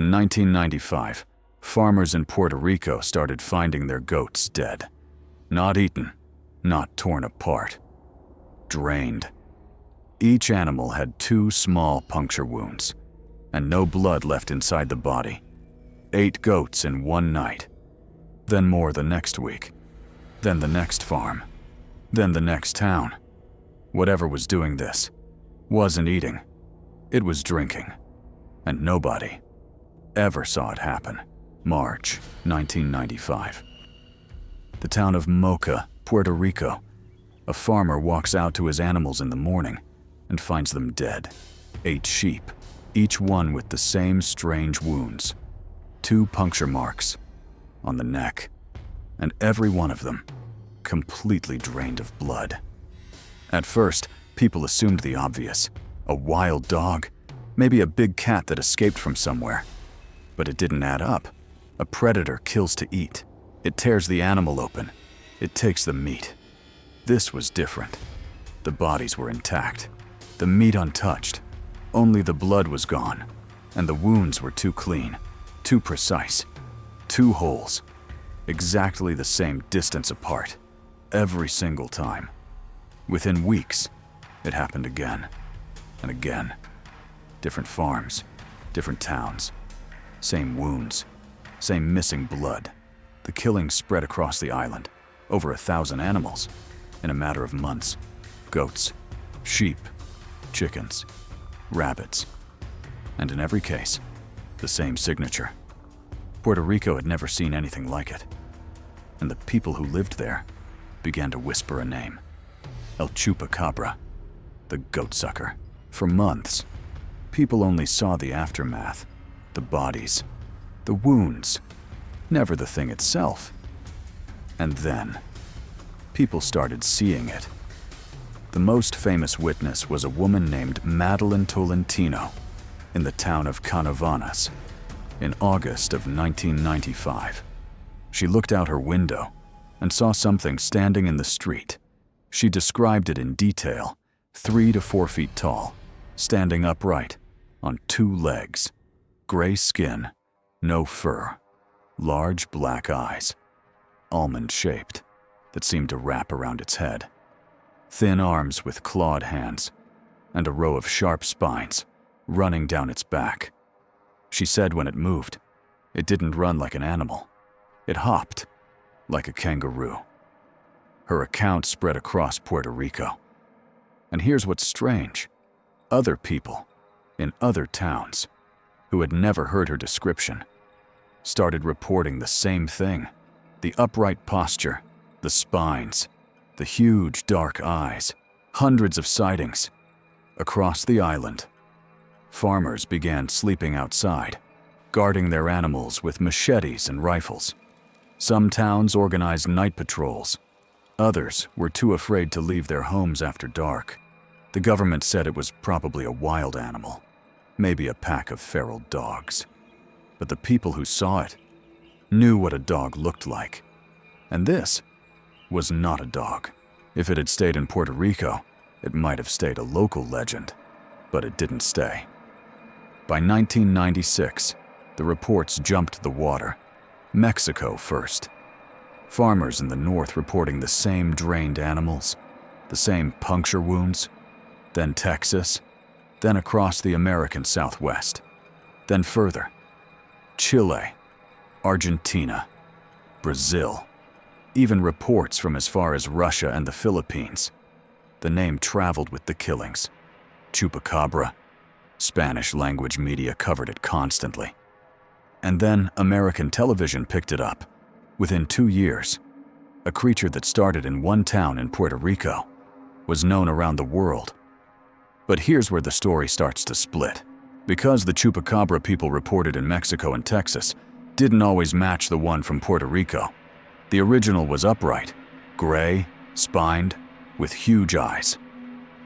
In 1995, farmers in Puerto Rico started finding their goats dead. Not eaten, not torn apart. Drained. Each animal had 2 small puncture wounds, and no blood left inside the body. 8 goats in one night. Then more the next week. Then the next farm. Then the next town. Whatever was doing this wasn't eating. It was drinking. And nobody ever saw it happen. March 1995. The town of Moca, Puerto Rico. A farmer walks out to his animals in the morning and finds them dead. 8 sheep, each one with the same strange wounds. 2 puncture marks on the neck, and every one of them completely drained of blood. At first, people assumed the obvious. A wild dog, maybe a big cat that escaped from somewhere. But it didn't add up. A predator kills to eat. It tears the animal open. It takes the meat. This was different. The bodies were intact. The meat untouched. Only the blood was gone. And the wounds were too clean, too precise. 2 holes, exactly the same distance apart, every single time. Within weeks, it happened again and again. Different farms, different towns, same wounds, same missing blood. The killings spread across the island, over 1,000 animals, in a matter of months. Goats, sheep, chickens, rabbits, and in every case, the same signature. Puerto Rico had never seen anything like it, and the people who lived there began to whisper a name: El Chupacabra, the goat sucker. For months, people only saw the aftermath, the bodies, the wounds, never the thing itself. And then, people started seeing it. The most famous witness was a woman named Madelyne Tolentino in the town of Canovanas in August of 1995. She looked out her window and saw something standing in the street. She described it in detail: 3 to 4 feet tall, standing upright, on 2 legs, gray skin, no fur, large black eyes, almond-shaped, that seemed to wrap around its head, thin arms with clawed hands, and a row of sharp spines running down its back. She said when it moved, it didn't run like an animal. It hopped like a kangaroo. Her account spread across Puerto Rico. And here's what's strange. Other people in other towns who had never heard her description started reporting the same thing: the upright posture, the spines, the huge dark eyes. Hundreds of sightings across the island. Farmers began sleeping outside, guarding their animals with machetes and rifles. Some towns organized night patrols. Others were too afraid to leave their homes after dark. The government said it was probably a wild animal, maybe a pack of feral dogs. But the people who saw it knew what a dog looked like. And this was not a dog. If it had stayed in Puerto Rico, it might have stayed a local legend, but it didn't stay. By 1996, the reports jumped the water. Mexico first. Farmers in the north reporting the same drained animals, the same puncture wounds. Then Texas, then across the American Southwest. Then further, Chile, Argentina, Brazil. Even reports from as far as Russia and the Philippines. The name traveled with the killings. Chupacabra. Spanish language media covered it constantly. And then American television picked it up. Within 2 years, a creature that started in one town in Puerto Rico was known around the world. But here's where the story starts to split. Because the Chupacabra people reported in Mexico and Texas didn't always match the one from Puerto Rico. The original was upright, gray, spined, with huge eyes.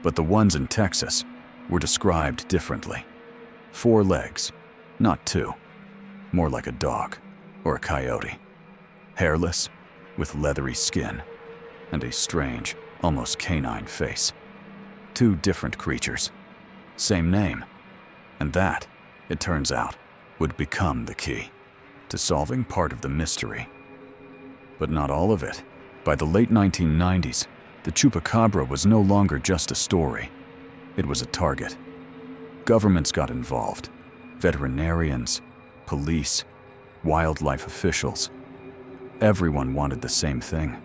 But the ones in Texas were described differently. 4 legs, not 2. More like a dog or a coyote. Hairless, with leathery skin, and a strange, almost canine face. 2 different creatures. Same name. And that, it turns out, would become the key to solving part of the mystery. But not all of it. By the late 1990s, the Chupacabra was no longer just a story. It was a target. Governments got involved. Veterinarians, police, wildlife officials. Everyone wanted the same thing: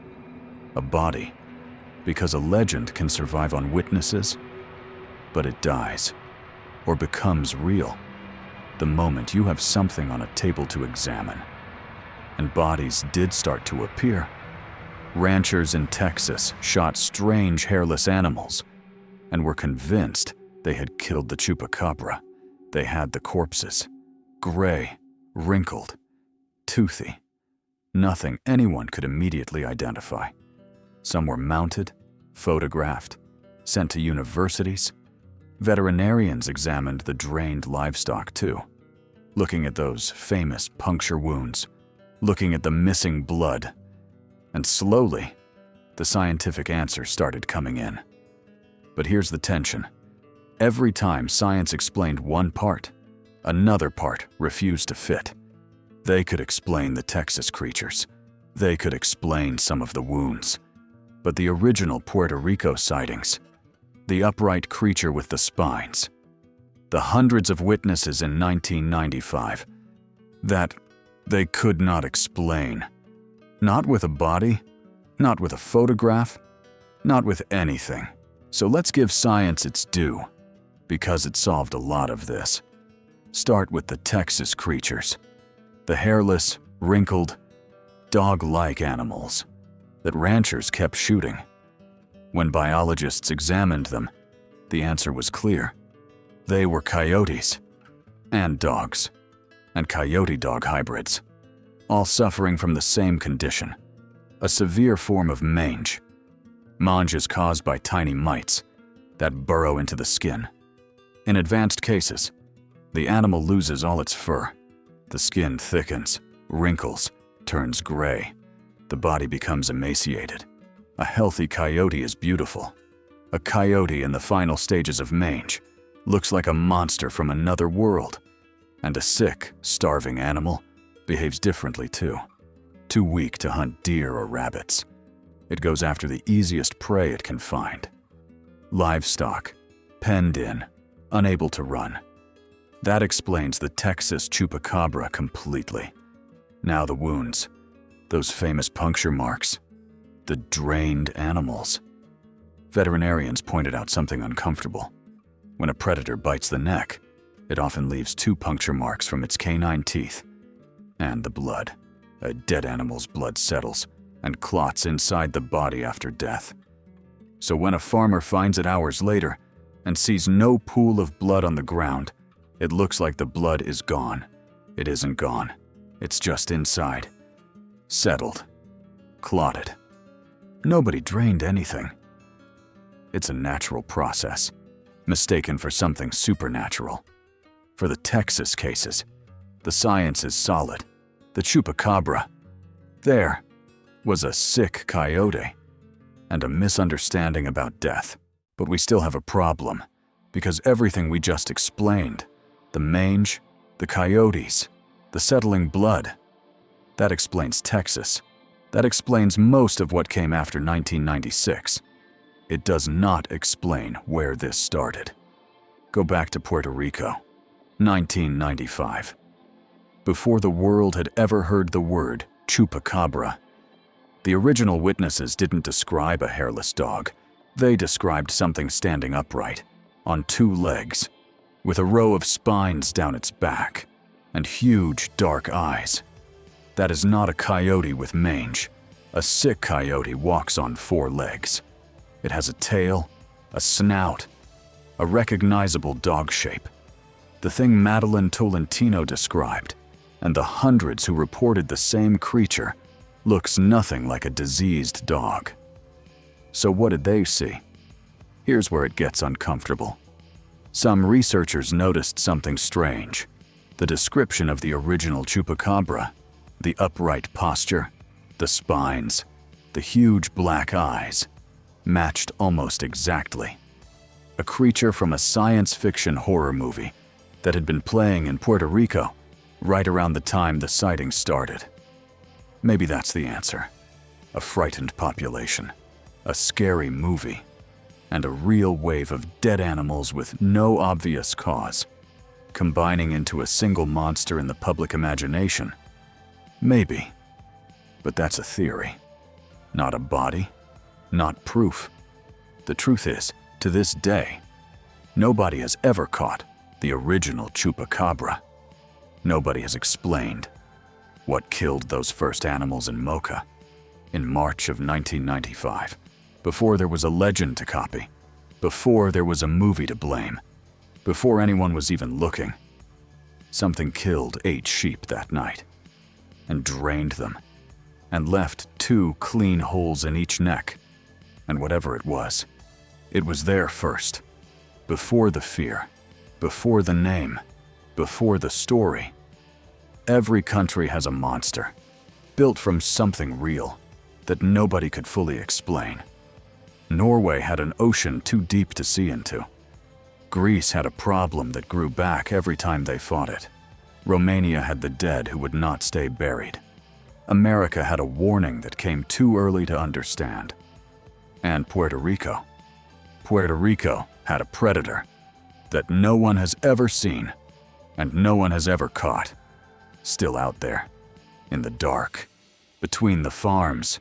a body. Because a legend can survive on witnesses, but it dies, or becomes real, the moment you have something on a table to examine. And bodies did start to appear. Ranchers in Texas shot strange hairless animals and were convinced they had killed the Chupacabra. They had the corpses, gray, wrinkled, toothy, nothing anyone could immediately identify. Some were mounted, photographed, sent to universities. Veterinarians examined the drained livestock too, looking at those famous puncture wounds, looking at the missing blood. And slowly, the scientific answers started coming in. But here's the tension. Every time science explained one part, another part refused to fit. They could explain the Texas creatures. They could explain some of the wounds. But the original Puerto Rico sightings, the upright creature with the spines, the hundreds of witnesses in 1995, that they could not explain. Not with a body, not with a photograph, not with anything. So let's give science its due, because it solved a lot of this. Start with the Texas creatures, the hairless, wrinkled, dog-like animals that ranchers kept shooting. When biologists examined them, the answer was clear. They were coyotes and dogs, and coyote-dog hybrids, all suffering from the same condition, a severe form of mange. Mange is caused by tiny mites that burrow into the skin. In advanced cases, the animal loses all its fur. The skin thickens, wrinkles, turns gray. The body becomes emaciated. A healthy coyote is beautiful. A coyote in the final stages of mange looks like a monster from another world. And a sick, starving animal behaves differently too. Too weak to hunt deer or rabbits. It goes after the easiest prey it can find. Livestock, penned in, unable to run. That explains the Texas Chupacabra completely. Now the wounds, those famous puncture marks, the drained animals. Veterinarians pointed out something uncomfortable. When a predator bites the neck, it often leaves 2 puncture marks from its canine teeth. And the blood. A dead animal's blood settles and clots inside the body after death. So when a farmer finds it hours later and sees no pool of blood on the ground, it looks like the blood is gone. It isn't gone. It's just inside. Settled. Clotted. Nobody drained anything. It's a natural process, mistaken for something supernatural. For the Texas cases, the science is solid. The Chupacabra, there was a sick coyote and a misunderstanding about death. But we still have a problem, because everything we just explained, the mange, the coyotes, the settling blood, that explains Texas. That explains most of what came after 1996. It does not explain where this started. Go back to Puerto Rico, 1995. Before the world had ever heard the word Chupacabra, the original witnesses didn't describe a hairless dog. They described something standing upright, on 2 legs, with a row of spines down its back, and huge dark eyes. That is not a coyote with mange. A sick coyote walks on 4 legs. It has a tail, a snout, a recognizable dog shape. The thing Madelyne Tolentino described, and the hundreds who reported the same creature, looks nothing like a diseased dog. So what did they see? Here's where it gets uncomfortable. Some researchers noticed something strange. The description of the original Chupacabra, the upright posture, the spines, the huge black eyes, matched almost exactly. A creature from a science fiction horror movie that had been playing in Puerto Rico right around the time the sightings started. Maybe that's the answer. A frightened population, a scary movie, and a real wave of dead animals with no obvious cause, combining into a single monster in the public imagination. Maybe. But that's a theory. Not a body, not proof. The truth is, to this day, nobody has ever caught the original Chupacabra. Nobody has explained what killed those first animals in Moca in March of 1995, before there was a legend to copy, before there was a movie to blame, before anyone was even looking. Something killed 8 sheep that night and drained them and left 2 clean holes in each neck. And whatever it was there first, before the fear, before the name, before the story. Every country has a monster, built from something real that nobody could fully explain. Norway had an ocean too deep to see into. Greece had a problem that grew back every time they fought it. Romania had the dead who would not stay buried. America had a warning that came too early to understand. And Puerto Rico had a predator that no one has ever seen and no one has ever caught. Still out there, in the dark, between the farms,